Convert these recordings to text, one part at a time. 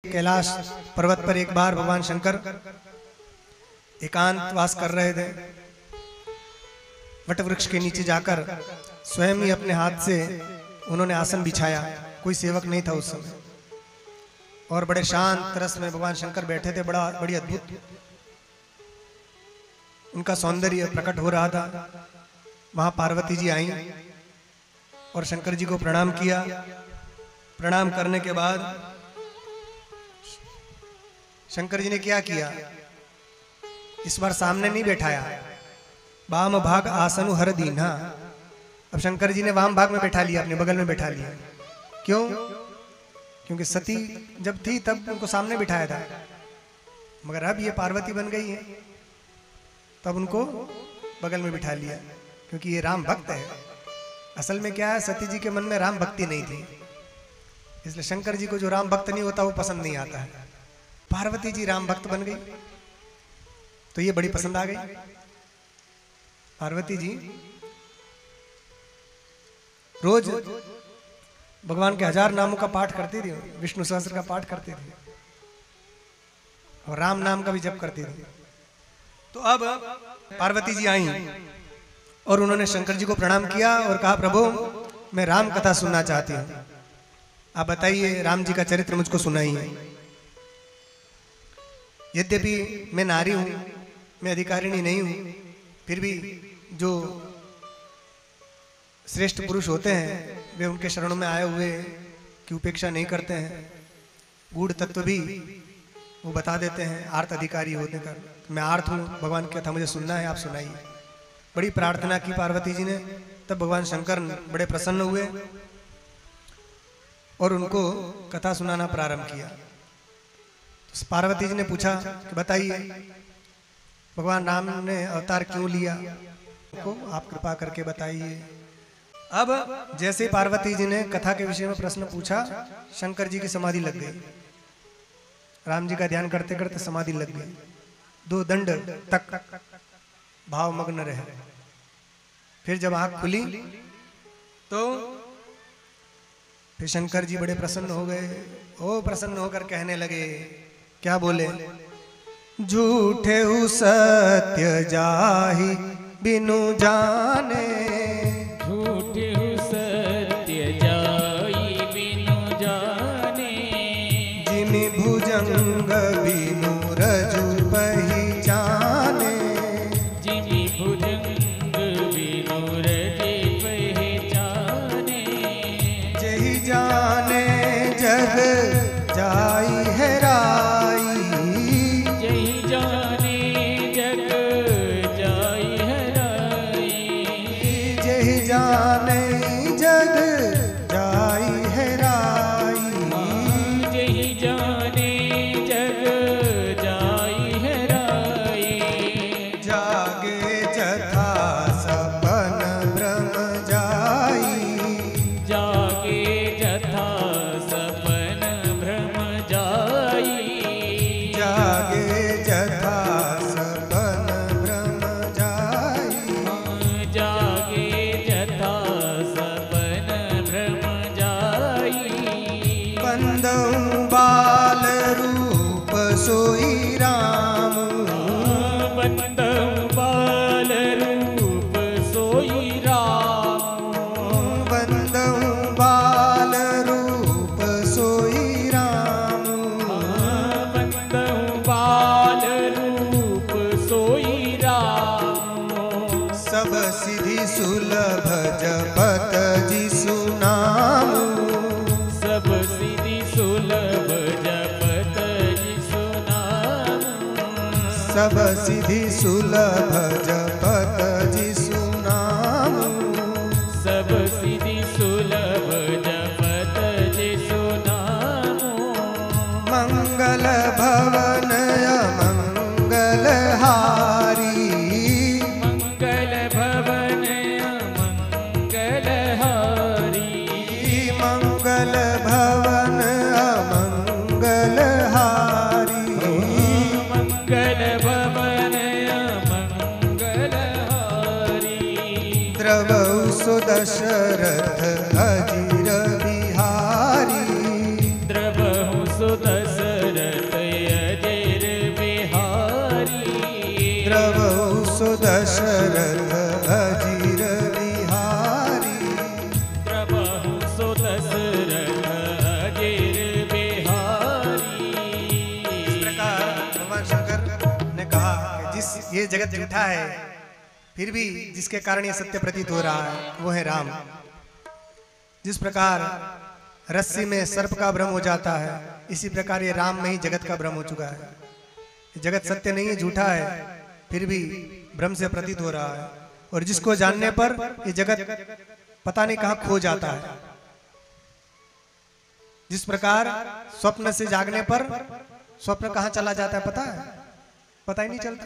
कैलाश पर्वत पर एक बार भगवान शंकर एकांत वास कर रहे थे। वट वृक्ष के नीचे जाकर स्वयं ही अपने हाथ से उन्होंने आसन बिछाया। कोई सेवक नहीं था उस समय और बड़े शांत रस में भगवान शंकर बैठे थे। बड़ी अद्भुत उनका सौंदर्य प्रकट हो रहा था। वहां पार्वती जी आई और शंकर जी को प्रणाम किया। प्रणाम करने के बाद शंकर जी ने क्या किया, इस बार सामने नहीं बैठाया। वाम भाग आसनु हर दीना। अब शंकर जी ने वाम भाग में बैठा लिया, अपने बगल में बैठा लिया। क्यों? क्योंकि सती जब थी तब उनको सामने बिठाया था, मगर अब ये पार्वती बन गई है तब उनको बगल में बिठा लिया, क्योंकि ये राम भक्त है। असल में क्या है, सती जी के मन में राम भक्ति नहीं थी, इसलिए शंकर जी को जो राम भक्त नहीं होता वो पसंद नहीं आता है। पार्वती जी राम भक्त बन गई तो ये बड़ी पसंद आ गई। पार्वती जी रोज भगवान के 1000 नामों का पाठ करती थी, विष्णु सहस्त्र का पाठ करती थी और राम नाम का भी जप करती थी। तो अब पार्वती जी आई और उन्होंने शंकर जी को प्रणाम किया और कहा, प्रभु मैं राम कथा सुनना चाहती हूँ, आप बताइए राम जी का चरित्र मुझको सुनाइए। यद्यपि मैं नारी हूं, मैं अधिकारिणी नहीं हूं, फिर भी जो श्रेष्ठ पुरुष होते हैं वे उनके शरणों में आए हुए की उपेक्षा नहीं करते हैं। गूढ़ तत्व भी वो बता देते हैं आर्त अधिकारी होने का। मैं आर्त हूं, भगवान की कथा मुझे सुनना है, आप सुनाइए। बड़ी प्रार्थना की पार्वती जी ने। तब भगवान शंकर बड़े प्रसन्न हुए और उनको कथा सुनाना प्रारंभ किया। तो पार्वती जी ने पूछा कि बताइए भगवान राम ने अवतार क्यों लिया, को आप कृपा करके बताइए। अब जैसे पार्वती जी ने कथा के विषय में प्रश्न पूछा, शंकर जी की समाधि लग गई। राम जी का ध्यान करते करते समाधि लग गई। 2 दंड तक भाव मग्न रहे। फिर जब आंख खुली तो फिर शंकर जी बड़े प्रसन्न हो गए। ओ प्रसन्न होकर कहने लगे, क्या बोले, झूठे सत्य जाहि बिनु जाने, झूठे सत्य जाहि बिनु जाने, जिमि भुजंग बिनु रजु पहिचाने, जिमि भुजंग बिनु रजु पहिचाने, जहि जाने जग जाई हेराई, जहि जाने जग जाई हेराई, जहि जाने जग जाई हेराई, जहि जाने जग जाई हेराई, जागे जथा सपन ब्रह्म जाई, जागे जथा सपन भ्रम जाई, जागे जथा सपन ब्रह्म जाई, जागे जथा सपन भ्रम जाई, बंदऊ बाल रूप सोई राम, बंदऊ बाल रूप सोई राम, बंदऊ बाल रूप सोई राम, बंदऊ बाल रूप सोई राम, सब सिद्धि सुलभ जपत जिसु नाम, सब सिद्धि सुलभ जपत जिसु नाम, सब सिद्धि सुलभ जपत जिसु नाम, सब सिद्धि सुलभ जपत जिसु नाम, मंगल भवन अमंगल हारी, मंगल भवन मंगल हारी, मंगल भवन अमंगल हारी, मंगल भवन मंगल हारी, द्रवौ सुदशरथ अजिर बिहारी, द्रवहु सुदशरथ दशरथ अजीर बिहारी। द्रवहु सो दशरथ अजीर बिहारी। इस प्रकार भगवान शंकर ने कहा कि जिस ये जगत झूठा है फिर भी जिसके कारण ये सत्य प्रतीत हो रहा है वो है राम। जिस प्रकार रस्सी में सर्प का भ्रम हो जाता है इसी प्रकार ये राम में ही जगत का भ्रम हो चुका है। जगत सत्य नहीं है, झूठा है, फिर भी भ्रम से प्रतीत हो रहा है। और जिसको जानने पर ये जगत पता नहीं कहां खो जाता है। जिस प्रकार स्वप्न से जागने पर स्वप्न कहां चला जाता है पता है? पता ही नहीं चलता।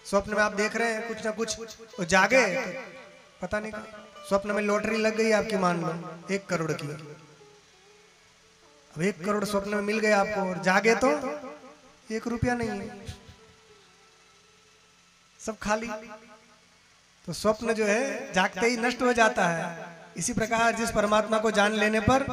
स्वप्न में आप देख रहे हैं कुछ ना कुछ, और जागे पता नहीं कहां। स्वप्न में लॉटरी लग गई आपकी, मान लो 1 करोड़ की। अब 1 करोड़ स्वप्न में मिल गया आपको, और जागे तो 1 रुपया नहीं है, सब खाली। तो स्वप्न जो है जागते ही नष्ट हो जाता है। इसी प्रकार जिस परमात्मा को जान लेने पर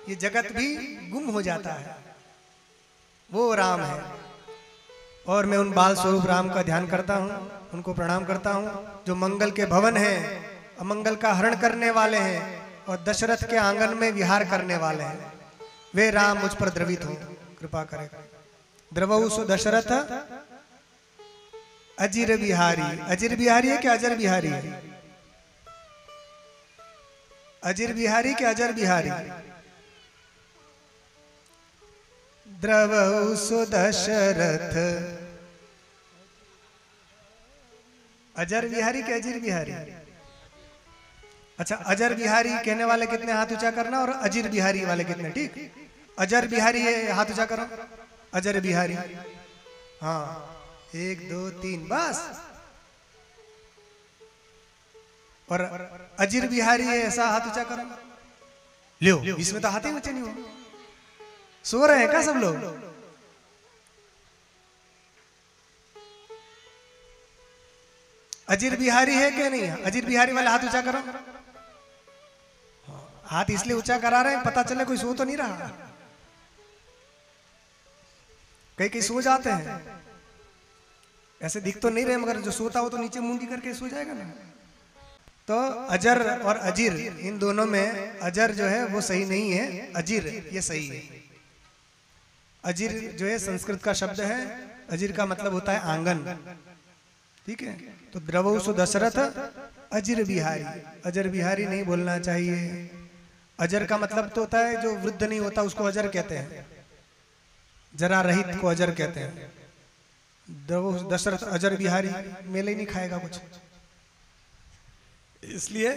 ये जगत भी गुम हो जाता है, वो राम है। और मैं उन बाल स्वरूप राम का ध्यान करता हूँ, उनको प्रणाम करता हूँ जो मंगल के भवन हैं, अमंगल का हरण करने वाले हैं और दशरथ के आंगन में विहार करने वाले हैं। वे राम मुझ पर द्रवित हो, कृपा करें। द्रवहु सो दशरथ अजीर बिहारी। अजीर बिहारी है कि अजर बिहारी है? अजीर बिहारी कि अजर बिहारी? द्रवहु सो दशरथ अजर बिहारी कि अजीर बिहारी? अच्छा, अजर बिहारी कहने वाले कितने हाथ ऊंचा करना, और अजीर बिहारी वाले कितने? ठीक, अजर बिहारी है, हाथ ऊंचा करो। अजर बिहारी, हाँ, 1 2 3 बस। और अजीर बिहारी है, ऐसा हाथ ऊंचा करो। लो, इसमें तो हाथ ही ऊंचे नहीं हो। सो रहे हैं क्या सब लोग? अजीर बिहारी है क्या नहीं? अजीर बिहारी वाले हाथ ऊंचा करो। हाथ इसलिए ऊंचा करा रहे हैं, पता चले कोई सो तो नहीं रहा। कई सो जाते हैं, ऐसे दिख तो नहीं रहे, मगर जो सोता हो तो नीचे मुंडी करके सो जाएगा ना। तो अजर और अजीर, इन दोनों में अजर जो है वो सही नहीं है, अजीर ये सही है। अजीर जो है संस्कृत का शब्द है, अजीर का मतलब होता है आंगन। ठीक है, तो द्रवहु सो दशरथ अजीर बिहारी। अजर बिहारी नहीं बोलना चाहिए। अजर का मतलब तो होता है जो वृद्ध नहीं होता, उसको अजर कहते हैं। जरा रहित को अजर कहते हैं। द्रवहु दशरथ अजर बिहारी, मेले ही नहीं खाएगा कुछ। इसलिए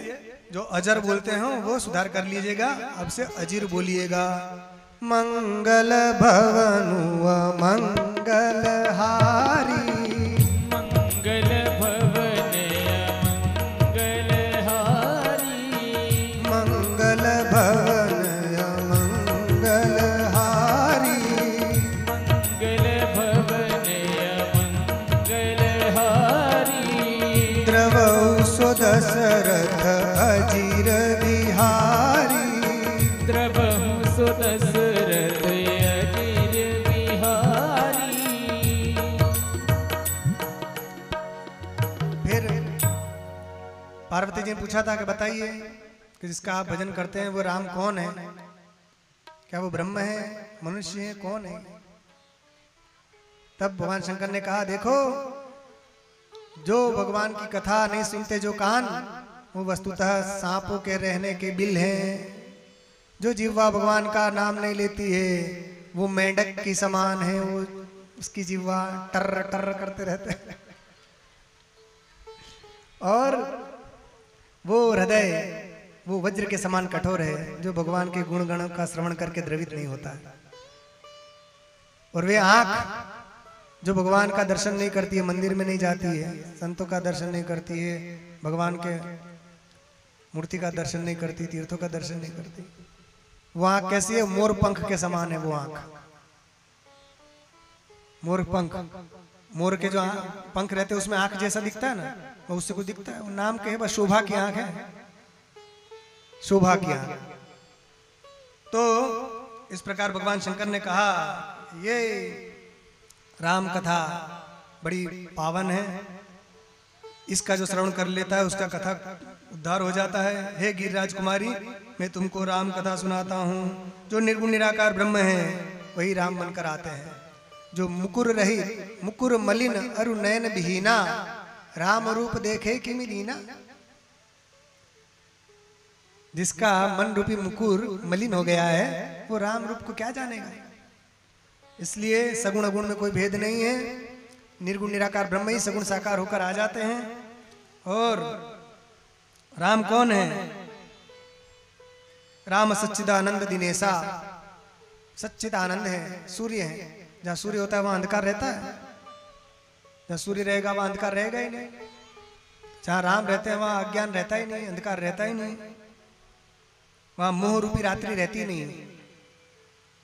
जो अजर बोलते हैं वो सुधार कर लीजिएगा, अब से अजीर बोलिएगा। मंगल भवनु मंगल हारी। मंगल भवन मंगल हारी। मंगल भवन मंगल हारी। मंगल भवन मंगल हारी। द्रवहु सो दशरथ अजीर बिहारी। द्रवहु सो दशरथ अजीर बिहारी। फिर पार्वती जी ने पूछा था कि बताइए कि जिसका आप भजन करते हैं वो राम कौन है? क्या वो ब्रह्म है, मनुष्य है, कौन है? तब भगवान शंकर ने कहा, देखो जो भगवान की कथा नहीं सुनते जो कान, वो वस्तुतः सांपों के रहने के बिल हैं। जो जिह्वा भगवान का नाम नहीं लेती है वो मेंढक की समान है, वो उसकी जिह्वा टर्र टर्र करते रहते हैं। और वो हृदय वो वज्र के समान कठोर है, जो भगवान के गुण गणों का श्रवण करके द्रवित नहीं होता है। और वे आंख जो भगवान का दर्शन नहीं करती है, मंदिर में नहीं जाती है, संतों का दर्शन नहीं करती है, भगवान के मूर्ति का दर्शन नहीं करती, तीर्थों का दर्शन नहीं करती, वो आंख कैसी है? मोर पंख के समान है वो आंख। मोर पंख, मोर के जो पंख रहते हैं उसमें आंख जैसा दिखता है ना, वो उससे कुछ दिखता है? वो नाम के है, बस शोभा की आंख है, शोभा की आंख। तो इस प्रकार भगवान शंकर ने कहा ये राम कथा बड़ी पावन है, इसका जो श्रवण कर लेता है उसका कथा उद्धार हो जाता है। हे गिरिराज कुमारी, मैं तुमको राम कथा सुनाता हूँ। जो निर्गुण निराकार ब्रह्म है वही राम बनकर आते हैं। जो मुकुर रहित मुकुर मलिन अरु नयन विहीना, राम रूप देखे किमि दीना। जिसका मन रूपी मुकुर मलिन हो गया है वो राम रूप को क्या जानेगा। इसलिए सगुण अगुण में कोई भेद नहीं है। निर्गुण निराकार ब्रह्म ही सगुण साकार होकर आ जाते हैं। और राम कौन है? राम सच्चिदानंद दिनेशा। सच्चिदानंद है, सूर्य है। जहाँ सूर्य होता है वहां अंधकार रहता है? जहाँ सूर्य रहेगा वहां अंधकार रहेगा ही नहीं। जहाँ राम रहते हैं वहां अज्ञान रहता ही नहीं, अंधकार रहता ही नहीं, वहां मोह रूपी रात्रि रहती नहीं।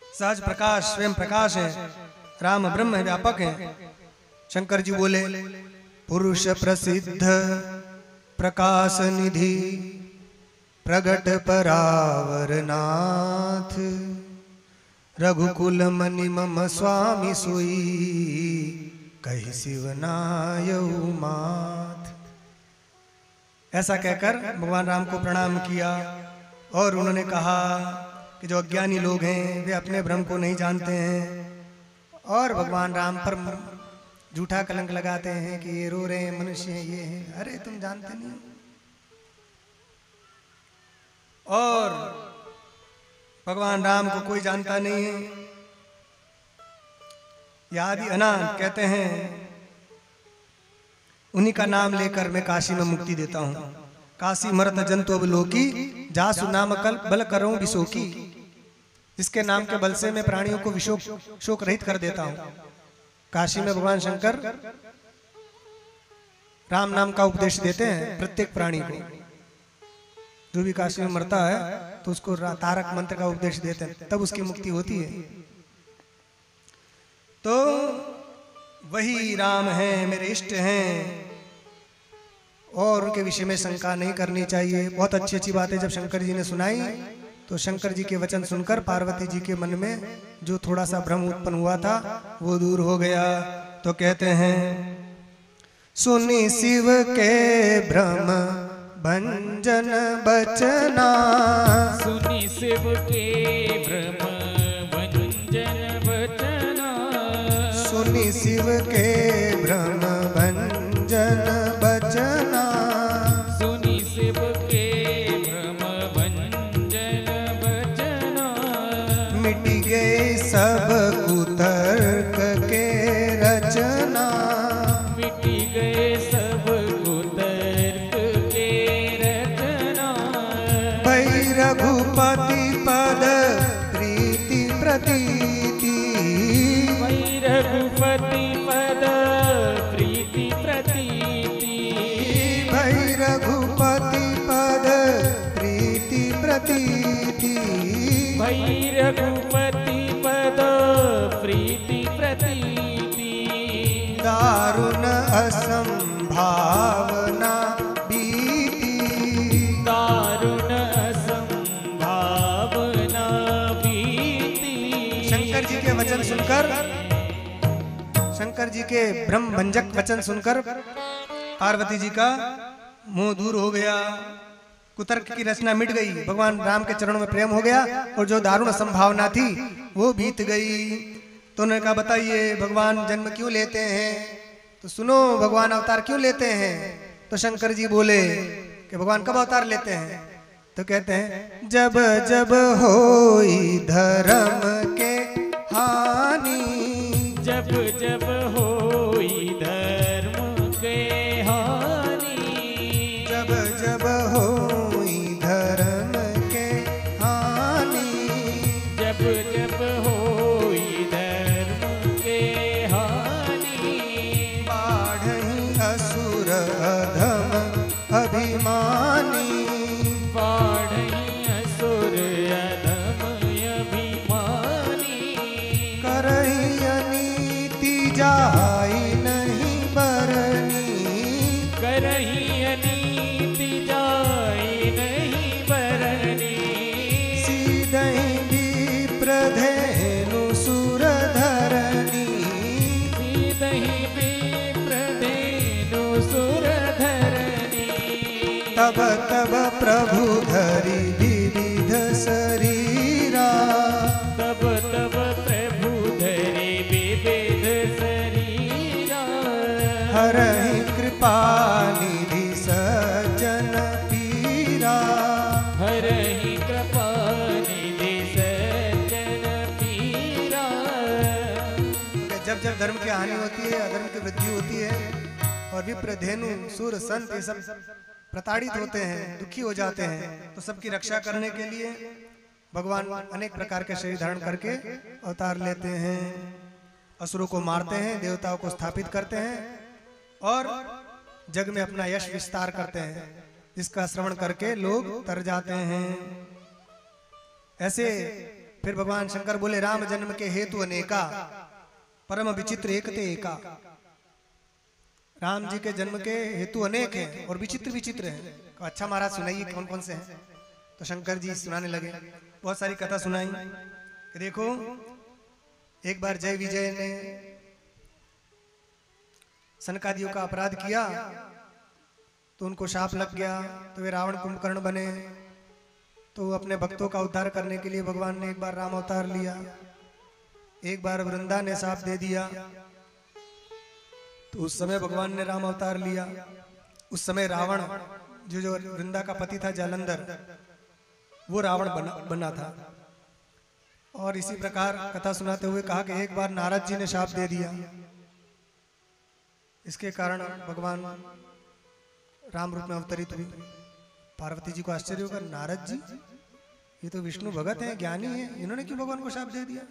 सहज प्रकाश स्वयं प्रकाश है। राम ब्रह्म है, व्यापक है। शंकर जी बोले, पुरुष प्रसिद्ध प्रकाश निधि प्रगट परावर नाथ, रघुकुल मनि मम स्वामी सोई, कहि शिवनायऊ माथ। ऐसा कहकर भगवान राम को प्रणाम किया और उन्होंने कहा कि जो अज्ञानी लोग हैं वे अपने भ्रम को नहीं जानते हैं और भगवान राम पर झूठा कलंक लगाते हैं कि ये रो रहे हैं, मनुष्य हैं, ये हैं। अरे तुम जानते नहीं। और भगवान राम को कोई जानता नहीं है। यादि अनाथ कहते हैं, उन्हीं का नाम लेकर मैं काशी में मुक्ति देता हूं। काशी मरत जंतु अवलोकी, जासु नाम कल बल करूं विशोकी। जिसके नाम के बल से मैं प्राणियों को शोक रहित कर देता हूं। काशी में भगवान शंकर राम नाम का उपदेश देते हैं प्रत्येक प्राणी को। जो भी काशी में मरता है तो उसको तारक मंत्र का उपदेश देते हैं, तब उसकी मुक्ति होती है। तो वही राम हैं, मेरे इष्ट हैं और उनके विषय में शंका नहीं करनी चाहिए। बहुत अच्छी अच्छी बातें जब शंकर जी ने सुनाई तो शंकर जी के वचन सुनकर पार्वती जी के मन में जो थोड़ा सा भ्रम उत्पन्न हुआ था वो दूर हो गया। तो कहते हैं, सुनी शिव के भ्रम भंजन बचना, सुनी शिव के भ्रम भंजन बचना, सुनी शिव के भ्रम भंजन बचना, सुनी शिव के भ्रम भंजन बचना। मिट गए सब कुतर्क के रचना, मिट गए सब कुतर्क के रचना। भई रघुपति पद प्रीति प्रतीति, भई रघुपति पद प्रीति प्रतीति, भई रघुपति पद प्रीति प्रतीति। भई रघुपति पद प्रीति प्रतीति। दारुण असंभावना बीती, दारुण असंभावना बीती। शंकर जी के वचन सुनकर, शंकर जी के ब्रह्म भंजक वचन सुनकर पार्वती जी का मोह दूर हो गया, कुतर्क की रचना मिट गई, भगवान राम के चरणों में प्रेम हो गया और जो दारुण संभावना थी वो बीत गई। तो उन्होंने कहा, बताइए भगवान जन्म क्यों लेते हैं? तो सुनो, भगवान अवतार क्यों लेते हैं? तो शंकर जी बोले कि भगवान कब अवतार लेते हैं? तो कहते हैं, जब जब होई धर्म के हानि, जब जब होई धर्म के हानि, जब जब होई धर्म के हानि, जब जब होई धर्म के हानि। बाढ़हि असुर अधम अभिमानी, बाढ़ई असुर अधम अभिमानी। करहि अनीति जाहि नहीं बरनी, करही अनीति जाई नहीं बरनी। सीधहि विप्रधेनु सुर धरनी, सीधहि विप्रधेनु सुर धरनी। तब तब प्रभु धरि विविध शरीरा, तब तब प्रभु धरि विविध शरीरा, हरहि कृपा निधि सज्जन पीरा, हरहि कृपा निधि सज्जन पीरा। जब जब धर्म की हानि होती है, अधर्म की वृद्धि होती है और विप्र, धेनु, सूर, संत ये सब प्रताड़ित होते हैं, दुखी हो जाते हैं, तो सबकी रक्षा करने के लिए भगवान अनेक प्रकार के शरीर धारण करके अवतार लेते हैं, असुरों को मारते हैं, देवताओं को स्थापित करते हैं और जग में अपना यश विस्तार करते हैं, जिसका श्रवण करके लोग तर जाते हैं। ऐसे फिर भगवान शंकर बोले, राम जन्म के हेतु अनेका, परम विचित्र एकते एका। राम जी के जन्म के हेतु अनेक हैं और विचित्र विचित्र हैं। तो अच्छा महाराज सुनाइए कौन कौन से हैं। तो शंकर जी सुनाने लगे, बहुत सारी कथा सुनाई कि देखो एक बार जय विजय ने सनकादियों का अपराध किया तो उनको शाप लग गया, तो वे रावण कुंभकर्ण बने। तो अपने भक्तों का उद्धार करने के लिए भगवान ने एक बार राम अवतार लिया, एक बार वृंदा ने शाप दे दिया, तो उस समय भगवान ने राम अवतार लिया। उस समय रावण जो वृंदा का पति था जालंधर, वो रावण बना था। और इसी प्रकार कथा सुनाते हुए कहा कि एक बार नारद जी ने शाप दे दिया, इसके कारण भगवान राम रूप में अवतरित हुई। पार्वती जी को आश्चर्य होगा, नारद जी ये तो विष्णु भगत हैं, ज्ञानी हैं, इन्होंने क्यों भगवान को शाप दे दिया।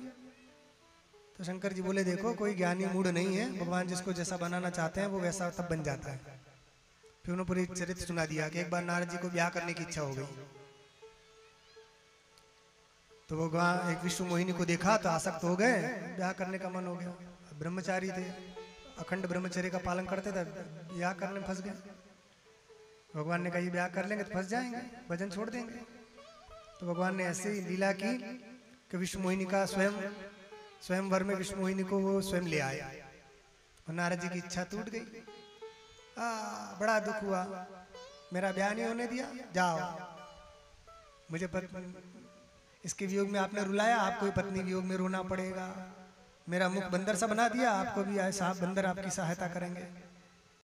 तो शंकर जी बोले, देखो कोई ज्ञानी मूड नहीं है, भगवान जिसको जैसा बनाना चाहते हैं वो वैसा तब बन जाता है। फिर उन्होंने पूरी चरित्र सुना दिया कि एक बार नारद जी को ब्याह करने की इच्छा हो गई, तो भगवान एक विष्णु मोहिनी को देखा तो आसक्त हो गए, ब्याह करने का मन हो गया। ब्रह्मचारी थे, अखंड ब्रह्मचर्य का पालन करते थे, ब्याह करने में फंस गए। भगवान ने कहा ये ब्याह कर लेंगे तो फंस जाएंगे, भजन छोड़ देंगे। तो भगवान ने ऐसे ही लीला की कि विष्णु मोहिनी का स्वयंवर में विष्णु मोहिनी को वो स्वयं ले आए और नारद जी की इच्छा टूट गई। बड़ा दुख हुआ, मेरा ब्याह नहीं होने दिया, जाओ मुझे इसके वियोग में आपने रुलाया, आपको भी पत्नी वियोग में रोना पड़ेगा। मेरा मुख बंदर सा बना दिया, आपको भी आए साहब बंदर आपकी सहायता करेंगे।